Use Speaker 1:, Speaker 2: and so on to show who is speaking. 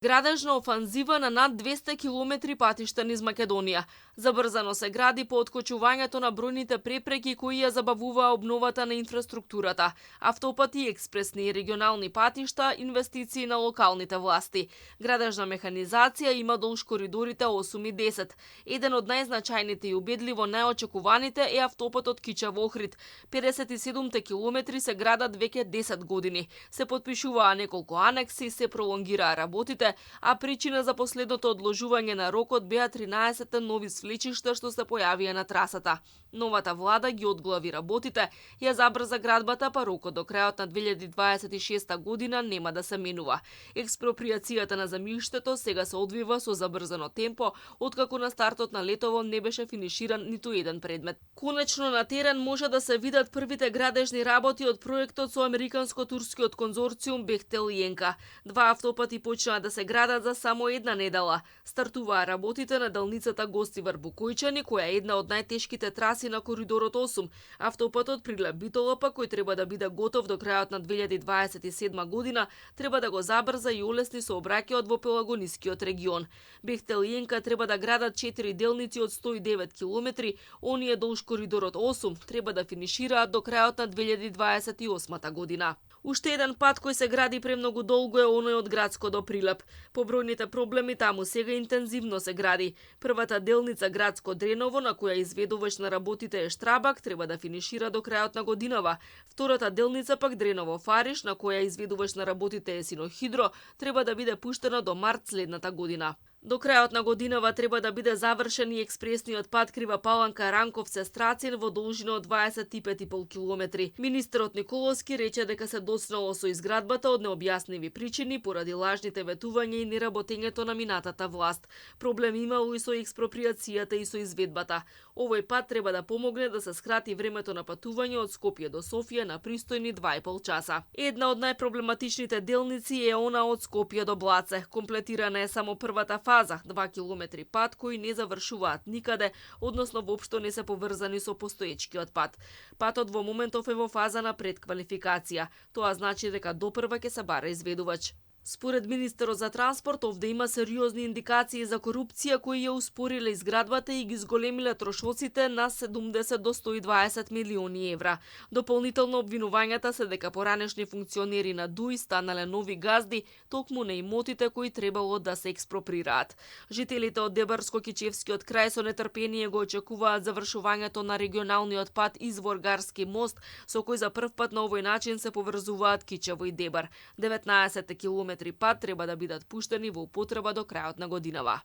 Speaker 1: Градежна офанзива на над 200 километри патишта низ Македонија. Забрзано се гради по откочувањето на бројните препреки кои ја забавуваа обновата на инфраструктурата, автопати, експресни и регионални патишта, инвестиции на локалните власти. Градежна механизација има долж коридорите 8 и 10. Еден од најзначајните и убедливо најочекуваните е автопатот Кичево-Охрид. 57 километри се градат веќе 10 години. Се потпишуваа неколку анекси, се пролонгираа работите, а причина за последното одложување на рокот беа 13 нови свлечишта што се појавија на трасата. Новата влада ги одглави работите, ја забрза градбата, па рокот до крајот на 2026 година нема да се менува. Експроприацијата на земјиштето сега се одвива со забрзано темпо, откако на стартот на летово не беше финиширан ниту еден предмет. Конечно на терен може да се видат првите градежни работи од проектот со американско-турскиот конзорциум Бехтел и Енка. Два автопати почнаа да се градат за само една недела. Стартуваа работите на делницата Гостивар-Букојчани, која е една од најтешките траси на коридорот 8. Автопатот Прилеп-Битолапа, кој треба да биде готов до крајот на 2027 година, треба да го забрза и улесни сообраќајот во Пелагонискиот регион. Бехтел и Енка треба да градат 4 делници од 109 километри, оние долж коридорот 8 треба да финишираат до крајот на 2028 година. Уште еден пат кој се гради премногу долго е оној од Градско до Прилеп. По бројните проблеми таму сега интензивно се гради. Првата делница Градско Дреново, на која изведувач на работите е Штрабак, треба да финишира до крајот на годинава. Втората делница пак Дреново Фариш, на која изведувач на работите е Синохидро, треба да биде пуштена до март следната година. До крајот на годинава треба да биде завршен и експресниот пат Крива Паланка Ранковце Страцин во должина од 25,5 километри. Министерот Николовски рече дека се доцнело со изградбата од необјасневи причини поради лажните ветувања и неработењето на минатата власт. Проблем имало и со експроприацијата и со изведбата. Овој пат треба да помогне да се скрати времето на патување од Скопје до Софија на пристојни 2,5 часа. Една од најпроблематичните делници е она од Скопје до Блаце. Комплетирана е само првата фаза, 2 километри пат кои не завршуваат никаде, односно воопшто не се поврзани со постоечкиот пат. Патот во моментов е во фаза на предквалификација. Тоа значи дека допрва ќе се бара изведувач. Според министерот за транспорт, овде има сериозни индикации за корупција кои ја успориле изградбата и ги зголемиле трошоците на 70 до 120 милиони евра. Дополнително обвинувањата се дека поранешни функционери на ДУИ станале нови газди токму на имотите кои требало да се експроприраат. Жителите од Дебарско-Кичевскиот крај со нетрпение го очекуваат завршувањето на регионалниот пат извор Гарски мост, со кој за прв пат на овој начин се поврзуваат Кичево и Дебар. 19 километри пат треба да бидат пуштени во употреба до крајот на годинава.